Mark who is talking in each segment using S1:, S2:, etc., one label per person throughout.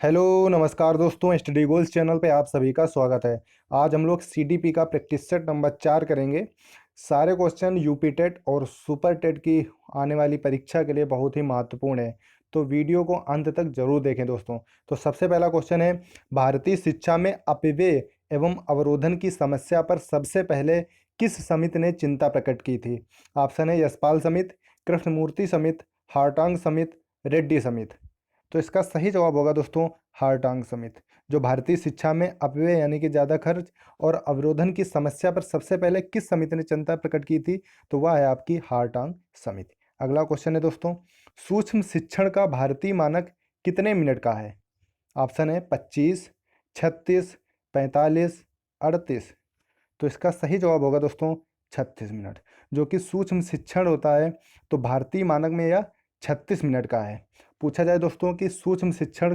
S1: Hello नमस्कार दोस्तों, study goals channel पे आप सभी का स्वागत है। आज हम लोग सीडीपी का प्रैक्टिस सेट नंबर 4 करेंगे। सारे क्वेश्चन यूपी टेट और सुपर टेट की आने वाली परीक्षा के लिए बहुत ही महत्वपूर्ण है, तो वीडियो को अंत तक जरूर देखें दोस्तों। तो सबसे पहला क्वेश्चन है, भारतीय शिक्षा में अपव्यय एवं अवरोधन की समस्या पर सबसे पहले किस समिति ने चिंता प्रकट की थी? ऑप्शन है यशपाल समिति, कृष्णमूर्ति समिति, हार्टांग समिति, रेड्डी समिति। तो इसका सही जवाब होगा दोस्तों हार्टांग समिति। जो भारतीय शिक्षा में अपव्यय यानी कि ज़्यादा खर्च और अवरोधन की समस्या पर सबसे पहले किस समिति ने चिंता प्रकट की थी, तो वह है आपकी हार्टांग समिति। अगला क्वेश्चन है दोस्तों, सूक्ष्म शिक्षण का भारतीय मानक कितने मिनट का है? ऑप्शन है 25, 36, 45, 38। तो इसका सही जवाब होगा दोस्तों 36 मिनट। जो कि सूक्ष्म शिक्षण होता है तो भारतीय मानक में यह 36 मिनट का है। पूछा जाए दोस्तों कि सूक्ष्म शिक्षण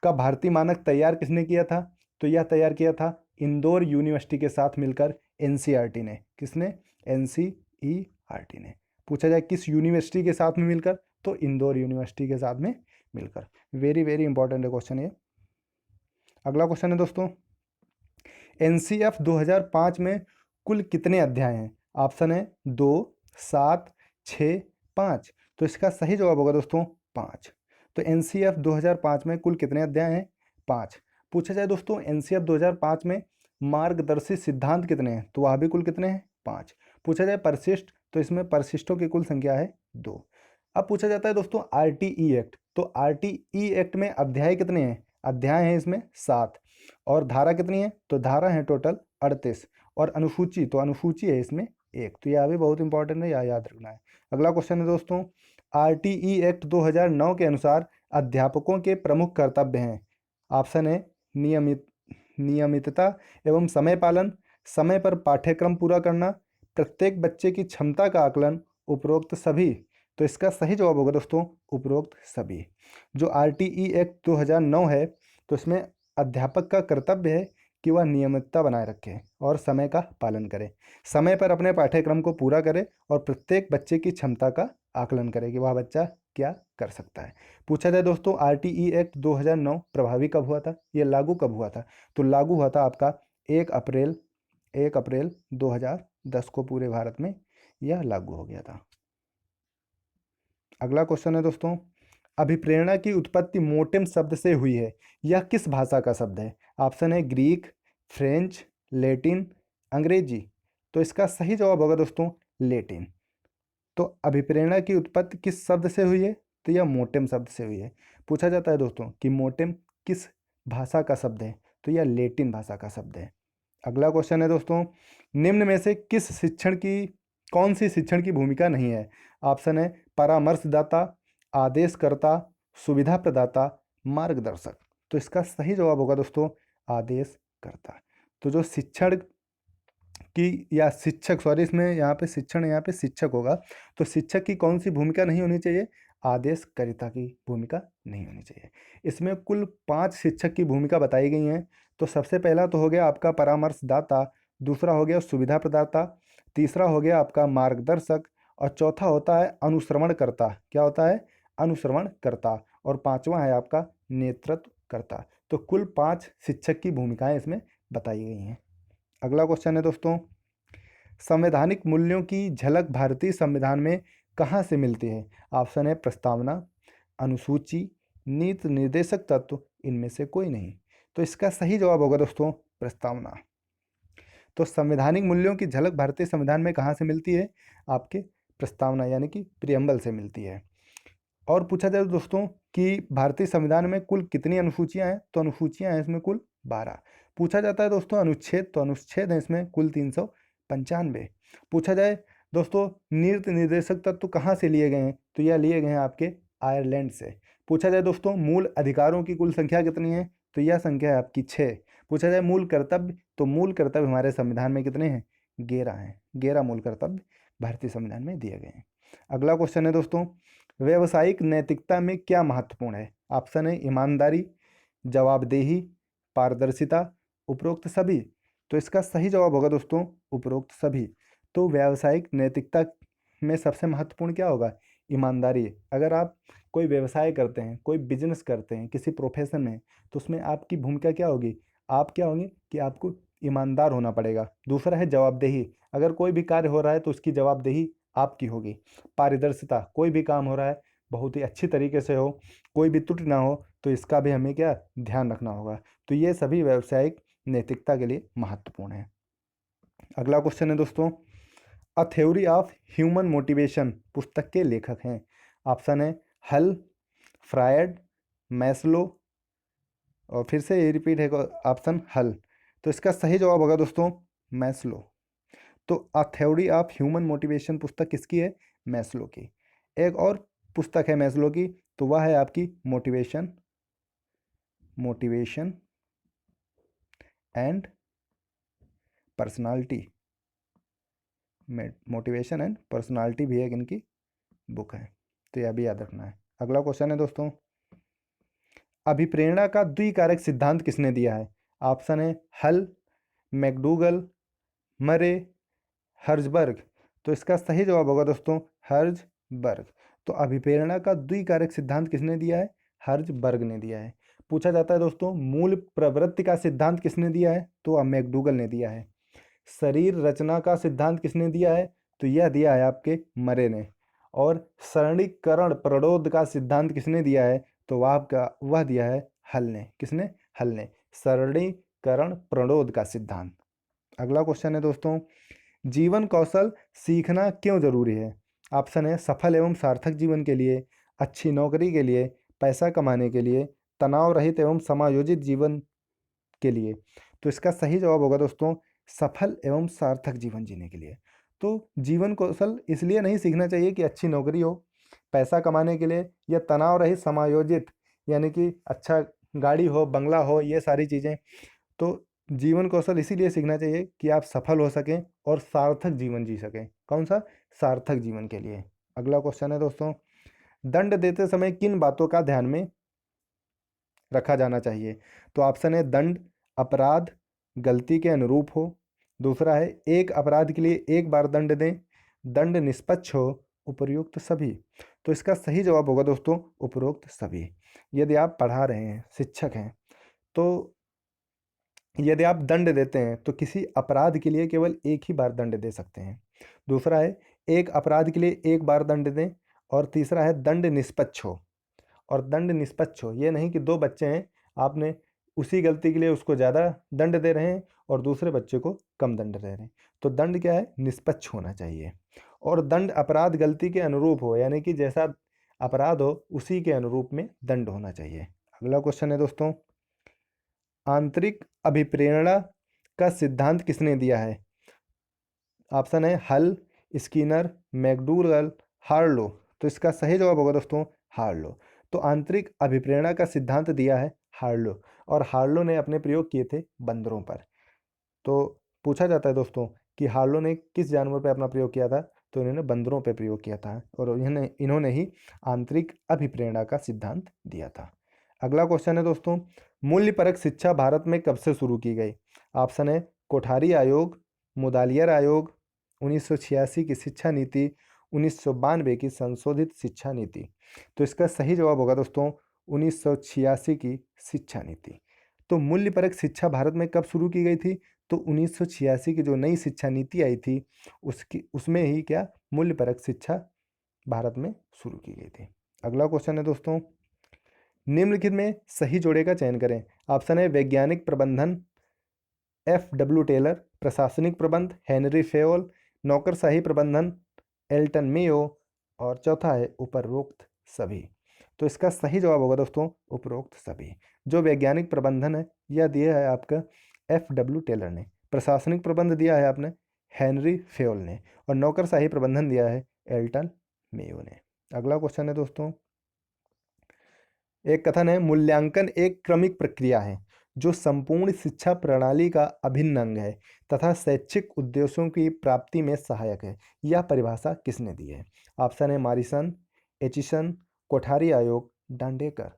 S1: का भारतीय मानक तैयार किसने किया था, तो यह तैयार किया था इंदौर यूनिवर्सिटी के साथ मिलकर एनसीईआरटी ने। किसने? एनसीईआरटी ने। पूछा जाए किस यूनिवर्सिटी के साथ में मिलकर, तो इंदौर यूनिवर्सिटी के साथ में मिलकर। वेरी वेरी इंपॉर्टेंट क्वेश्चन है। अगला क्वेश्चन है दोस्तों, एनसीएफ 2005 में कुल कितने अध्याय हैं? ऑप्शन है 2, 7, 6, 5। तो इसका सही जवाब होगा दोस्तों 5। तो एनसीएफ 2005 में कुल कितने अध्याय हैं? 5। पूछा जाए दोस्तों एनसीएफ 2005 में मार्गदर्शी सिद्धांत कितने हैं, तो वह भी कुल कितने हैं? 5। पूछा जाए परिशिष्ट, तो इसमें परिशिष्टों की कुल संख्या है 2। अब पूछा जाता है दोस्तों आरटीई एक्ट, तो आरटीई एक्ट में अध्याय कितने हैं? अध्याय हैं इसमें 7। और धारा कितनी है, तो धारा है टोटल 38। और अनुसूची, तो अनुसूची है इसमें 1। तो यह भी बहुत इंपॉर्टेंट है, यह याद रखना है। अगला क्वेश्चन है दोस्तों, आरटीई एक्ट 2009 के अनुसार अध्यापकों के प्रमुख कर्तव्य हैं। ऑप्शन है नियमितता एवं समय पालन, समय पर पाठ्यक्रम पूरा करना, प्रत्येक बच्चे की क्षमता का आकलन, उपरोक्त सभी। तो इसका सही जवाब होगा दोस्तों उपरोक्त सभी। जो आरटीई एक्ट 2009 है, तो इसमें अध्यापक का कर्तव्य है कि वह नियमितता बनाए रखे और समय का पालन करे, समय पर अपने पाठ्यक्रम को पूरा करे और प्रत्येक बच्चे की क्षमता का आकलन करे कि वह बच्चा क्या कर सकता है। पूछा जाए दोस्तों आरटीई एक्ट 2009 प्रभावी कब हुआ था, यह लागू कब हुआ था, तो लागू हुआ था आपका 1 अप्रैल 2010 को पूरे भारत में यह लागू हो गया था। अगला क्वेश्चन है दोस्तों, अभिप्रेरणा की उत्पत्ति मोटेम शब्द से हुई है, यह किस भाषा का शब्द है? ऑप्शन है ग्रीक, फ्रेंच, लैटिन, अंग्रेजी। तो इसका सही जवाब होगा दोस्तों लैटिन। तो अभिप्रेरणा की उत्पत्ति किस शब्द से हुई है, तो यह मोटेम शब्द से हुई है। पूछा जाता है दोस्तों कि मोटेम किस भाषा का शब्द है, तो यह लैटिन भाषा का शब्द है। अगला क्वेश्चन है दोस्तों, निम्न में से कौन सी शिक्षण की भूमिका नहीं है? ऑप्शन है परामर्शदाता, आदेशकर्ता, सुविधा प्रदाता, मार्गदर्शक। तो इसका सही जवाब होगा दोस्तों आदेशकर्ता। तो जो शिक्षण की या शिक्षक, सॉरी इसमें यहाँ पे शिक्षण, यहाँ पे शिक्षक होगा, तो शिक्षक की कौन सी भूमिका नहीं होनी चाहिए? आदेशकर्ता की भूमिका नहीं होनी चाहिए। इसमें कुल 5 शिक्षक की भूमिका बताई गई हैं। तो सबसे पहला तो हो गया आपका परामर्शदाता, दूसरा हो गया सुविधा प्रदाता, तीसरा हो गया आपका मार्गदर्शक, और चौथा होता है अनुश्रवणकर्ता। क्या होता है? अनुश्रवणकर्ता। और पांचवा है आपका नेतृत्वकर्ता। तो कुल 5 शिक्षक की भूमिकाएं इसमें बताई गई हैं। अगला क्वेश्चन है दोस्तों, संवैधानिक मूल्यों की झलक भारतीय संविधान में कहाँ से मिलती है? ऑप्शन है प्रस्तावना, अनुसूची, नीति निर्देशक तत्व, इनमें से कोई नहीं। तो इसका सही जवाब होगा दोस्तों प्रस्तावना। तो संवैधानिक मूल्यों की झलक भारतीय संविधान में कहाँ से मिलती है? आपके प्रस्तावना यानी कि प्रियम्बल से मिलती है। और पूछा जाए दोस्तों कि भारतीय संविधान में कुल कितनी अनुसूचियां हैं, तो अनुसूचियां हैं इसमें कुल 12। पूछा जाता है दोस्तों अनुच्छेद, तो अनुच्छेद हैं इसमें कुल 395। पूछा जाए दोस्तों नीति निर्देशक तत्व कहाँ से लिए गए हैं, तो यह लिए गए हैं आपके आयरलैंड से। पूछा जाए दोस्तों मूल अधिकारों की कुल संख्या कितनी है, तो यह संख्या है आपकी 6। पूछा जाए मूल कर्तव्य, तो मूल कर्तव्य हमारे संविधान में कितने हैं? 11 हैं। 11 मूल कर्तव्य भारतीय संविधान में दिए गए हैं। अगला क्वेश्चन है दोस्तों, व्यवसायिक नैतिकता में क्या महत्वपूर्ण है? ऑप्शन है ईमानदारी, जवाबदेही, पारदर्शिता, उपरोक्त सभी। तो इसका सही जवाब होगा दोस्तों उपरोक्त सभी। तो व्यावसायिक नैतिकता में सबसे महत्वपूर्ण क्या होगा? ईमानदारी। अगर आप कोई व्यवसाय करते हैं, कोई बिजनेस करते हैं, किसी प्रोफेशन में, तो उसमें आपकी भूमिका क्या होगी? आप क्या होंगे कि आपको ईमानदार होना पड़ेगा। दूसरा है जवाबदेही। अगर कोई भी कार्य हो रहा है तो उसकी जवाबदेही आपकी होगी। पारदर्शिता, कोई भी काम हो रहा है बहुत ही अच्छी तरीके से हो, कोई भी त्रुटि ना हो, तो इसका भी हमें क्या ध्यान रखना होगा। तो ये सभी व्यावसायिक नैतिकता के लिए महत्वपूर्ण है। अगला क्वेश्चन है दोस्तों, a theory of human motivation पुस्तक के लेखक हैं। ऑप्शन है हल, फ्रायड, मैस्लो, और फिर से ये रिपीट है ऑप्शन हल। तो इसका सही जवाब होगा दोस्तों मैस्लो। तो a theory of human motivation पुस्तक किसकी है? मैस्लो की। एक और पुस्तक है मैस्लो की, तो वह है आपकी motivation, motivation and personality. Motivation and personality भी एक इनकी बुक है, तो यह भी याद रखना है। अगला क्वेश्चन है दोस्तों, अभिप्रेरणा का द्विकारक सिद्धांत किसने दिया है? ऑप्शन है हल, मैकडूगल, मरे, हर्जबर्ग। तो इसका सही जवाब होगा दोस्तों हर्जबर्ग। तो अभिप्रेरणा का द्विकारक सिद्धांत किसने दिया है? हर्जबर्ग ने दिया है। पूछा जाता है दोस्तों मूल प्रवृत्ति का सिद्धांत किसने दिया है? तो मैकडूगल ने दिया है। शरीर रचना का सिद्धांत किसने दिया है? तो यह दिया है आपके मरे ने। और सरणीकरण प्रणोद का सिद्धांत किसने दिया है? तो वह दिया है हल ने। किसने? हल ने। सरणीकरण प्रणोद का सिद्धांत। अगला क्वेश्चन है दोस्तों, जीवन कौशल सीखना क्यों जरूरी है? ऑप्शन है सफल एवं सार्थक जीवन के लिए, अच्छी नौकरी के लिए, पैसा कमाने के लिए, तनाव रहित एवं समायोजित जीवन के लिए। तो इसका सही जवाब होगा दोस्तों सफल एवं सार्थक जीवन जीने के लिए। तो जीवन कौशल इसलिए नहीं सीखना चाहिए कि अच्छी नौकरी हो, पैसा कमाने के लिए, या तनाव रहित समायोजित यानी कि अच्छा गाड़ी हो, बंगला हो, ये सारी चीज़ें। तो जीवन कौशल इसीलिए सीखना चाहिए कि आप सफल हो सकें और सार्थक जीवन जी सकें। कौन सा? सार्थक जीवन के लिए। अगला क्वेश्चन है दोस्तों, दंड देते समय किन बातों का ध्यान में रखा जाना चाहिए? तो ऑप्शन है दंड अपराध गलती के अनुरूप हो, दूसरा है एक अपराध के लिए एक बार दंड दें, दंड निष्पक्ष हो, उपयुक्त सभी। तो इसका सही जवाब होगा दोस्तों उपरोक्त सभी। यदि आप पढ़ा रहे हैं, शिक्षक हैं, तो यदि आप दंड देते हैं तो किसी अपराध के लिए केवल एक ही बार दंड दे सकते हैं। दूसरा है एक अपराध के लिए एक बार दंड दें, और तीसरा है दंड निष्पक्ष हो। और दंड निष्पक्ष हो ये नहीं कि दो बच्चे हैं, आपने उसी गलती के लिए उसको ज़्यादा दंड दे रहे हैं और दूसरे बच्चे को कम दंड दे रहे हैं। तो दंड क्या है? निष्पक्ष होना चाहिए। और दंड अपराध गलती के अनुरूप हो, यानी कि जैसा अपराध हो उसी के अनुरूप में दंड होना चाहिए। अगला क्वेश्चन है दोस्तों, आंतरिक अभिप्रेरणा का सिद्धांत किसने दिया है? ऑप्शन है हल, स्किनर, मैकडूगल, हार्लो। तो इसका सही जवाब होगा दोस्तों हार्लो। तो आंतरिक अभिप्रेरणा का सिद्धांत दिया है हार्लो, और हार्लो ने अपने प्रयोग किए थे बंदरों पर। तो पूछा जाता है दोस्तों कि हार्लो ने किस जानवर पर अपना प्रयोग किया था? तो इन्होंने बंदरों पर प्रयोग किया था, और इन्होंने ही आंतरिक अभिप्रेरणा का सिद्धांत दिया था। अगला क्वेश्चन है दोस्तों, मूल्यपरक शिक्षा भारत में कब से शुरू की गई? ऑप्शन है कोठारी आयोग, मुदालियर आयोग, 1986 की शिक्षा नीति, 1992 की संशोधित शिक्षा नीति। तो इसका सही जवाब होगा दोस्तों 1986 की शिक्षा नीति। तो मूल्यपरक शिक्षा भारत में कब शुरू की गई थी? तो 1986 की जो नई शिक्षा नीति आई थी उसमें ही क्या मूल्यपरक शिक्षा भारत में शुरू की गई थी। अगला क्वेश्चन है दोस्तों, निम्नलिखित में सही जोड़े का चयन करें। ऑप्शन है वैज्ञानिक प्रबंधन, FW टेलर, प्रशासनिक प्रबंध, हेनरी फेयोल, नौकरशाही प्रबंधन, एल्टन मेयो, और चौथा है उपरोक्त सभी। तो इसका सही जवाब होगा दोस्तों उपरोक्त सभी। जो वैज्ञानिक प्रबंधन है यह दिया है आपका FW टेलर ने, प्रशासनिक प्रबंध दिया है आपने हेनरी फेयोल ने, और नौकरशाही प्रबंधन दिया है एल्टन मेयो ने। अगला क्वेश्चन है दोस्तों, एक कथन है मूल्यांकन एक क्रमिक प्रक्रिया है जो संपूर्ण शिक्षा प्रणाली का अभिन्न अंग है तथा शैक्षिक उद्देश्यों की प्राप्ति में सहायक है। यह परिभाषा किसने दी है? ऑप्शन है मारिसन, एचिसन, कोठारी आयोग, डांडेकर।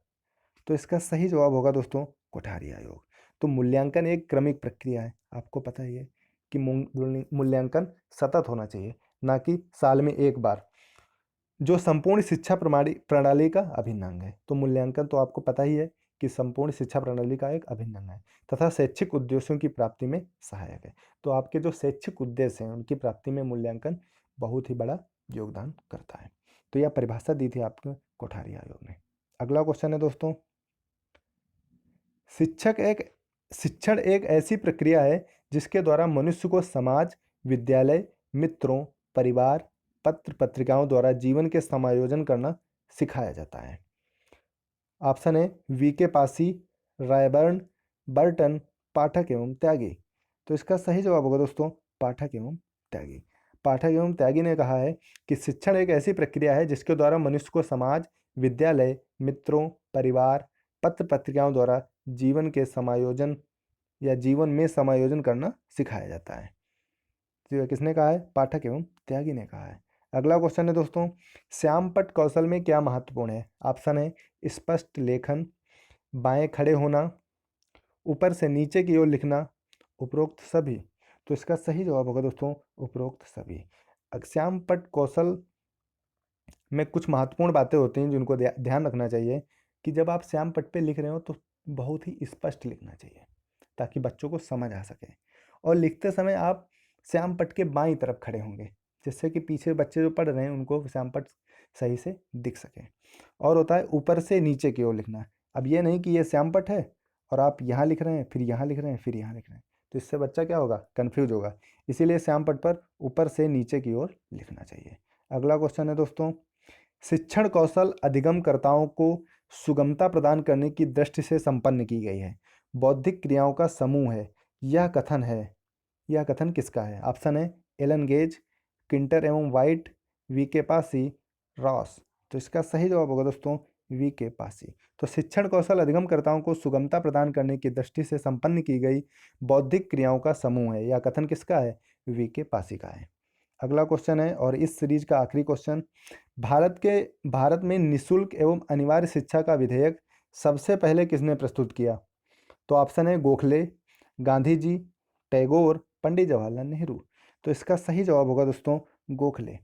S1: तो इसका सही जवाब होगा दोस्तों कोठारी आयोग। तो मूल्यांकन एक क्रमिक प्रक्रिया है, आपको पता ही है कि मूल्यांकन सतत होना चाहिए, ना कि साल में एक बार। जो संपूर्ण शिक्षा प्रणाली का अभिन्न अंग है। तो मूल्यांकन तो आपको पता ही है कि संपूर्ण शिक्षा प्रणाली का एक अभिन्न अंग है तथा शैक्षिक उद्देश्यों की प्राप्ति में सहायक है। तो आपके जो शैक्षिक उद्देश्य हैं उनकी प्राप्ति में मूल्यांकन बहुत ही बड़ा योगदान करता है। तो यह परिभाषा दी थी आपको कोठारी आयोग ने। अगला क्वेश्चन है दोस्तों, शिक्षण एक ऐसी प्रक्रिया है जिसके द्वारा मनुष्य को समाज, विद्यालय, मित्रों, परिवार, पत्र पत्रिकाओं द्वारा जीवन के समायोजन करना सिखाया जाता है। ऑप्शन है वी के पासी, रायबर्न, बर्टन, पाठक एवं त्यागी। तो इसका सही जवाब होगा दोस्तों पाठक एवं त्यागी। पाठक एवं त्यागी ने कहा है कि शिक्षण एक ऐसी प्रक्रिया है जिसके द्वारा मनुष्य को समाज, विद्यालय, मित्रों, परिवार, पत्र पत्रिकाओं द्वारा जीवन के समायोजन या जीवन में समायोजन करना सिखाया जाता है। तो यह किसने कहा है? पाठक एवं त्यागी ने कहा है। अगला क्वेश्चन है दोस्तों, श्यामपट्ट कौशल में क्या महत्वपूर्ण है? ऑप्शन है स्पष्ट लेखन, बाएं खड़े होना, ऊपर से नीचे की ओर लिखना, उपरोक्त सभी। तो इसका सही जवाब होगा दोस्तों उपरोक्त सभी। श्यामपट्ट कौशल में कुछ महत्वपूर्ण बातें होती हैं जिनको ध्यान रखना चाहिए कि जब आप श्यामपट्ट पे लिख रहे हो तो बहुत ही स्पष्ट लिखना चाहिए ताकि बच्चों को समझ आ सके। और लिखते समय आप श्यामपट्ट के बाईं तरफ खड़े होंगे जिससे कि पीछे बच्चे जो पढ़ रहे हैं उनको श्यामपट्ट सही से दिख सके। और होता है ऊपर से नीचे की ओर लिखना। अब ये नहीं कि ये श्यामपट्ट है और आप यहाँ लिख रहे हैं, फिर यहाँ लिख रहे हैं, फिर यहाँ लिख रहे हैं, तो इससे बच्चा क्या होगा? कन्फ्यूज होगा। इसीलिए श्यामपट्ट पर ऊपर से नीचे की ओर लिखना चाहिए। अगला क्वेश्चन है दोस्तों, शिक्षण कौशल अधिगमकर्ताओं को सुगमता प्रदान करने की दृष्टि से संपन्न की गई है। बौद्धिक क्रियाओं का समूह है। यह कथन किसका है? ऑप्शन है एलन गेज, किंटर एवं वाइट, वी के पासी, रॉस। तो इसका सही जवाब होगा दोस्तों वी के पासी। तो शिक्षण कौशल अधिगमकर्ताओं को सुगमता प्रदान करने की दृष्टि से संपन्न की गई बौद्धिक क्रियाओं का समूह है। यह कथन किसका है? वी के पासी का है। अगला क्वेश्चन है और इस सीरीज का आखिरी क्वेश्चन, भारत में निःशुल्क एवं अनिवार्य शिक्षा का विधेयक सबसे पहले किसने प्रस्तुत किया? तो ऑप्शन है गोखले, गांधी जी, टैगोर, पंडित जवाहरलाल नेहरू। तो इसका सही जवाब होगा दोस्तों गोखले।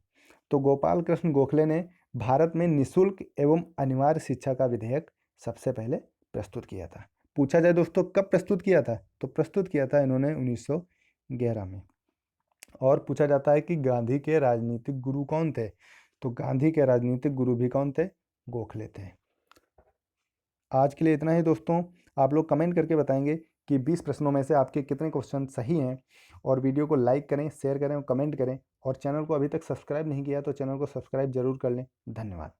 S1: तो गोपाल कृष्ण गोखले ने भारत में निःशुल्क एवं अनिवार्य शिक्षा का विधेयक सबसे पहले प्रस्तुत किया था। पूछा जाए दोस्तों कब प्रस्तुत किया था? तो प्रस्तुत किया था इन्होंने 1911 में। और पूछा जाता है कि गांधी के राजनीतिक गुरु कौन थे? तो गांधी के राजनीतिक गुरु भी कौन थे? गोखले थे। आज के लिए इतना ही दोस्तों। आप लोग कमेंट करके बताएंगे कि 20 प्रश्नों में से आपके कितने क्वेश्चन सही हैं। और वीडियो को लाइक करें, शेयर करें और कमेंट करें। और चैनल को अभी तक सब्सक्राइब नहीं किया तो चैनल को सब्सक्राइब जरूर कर लें। धन्यवाद।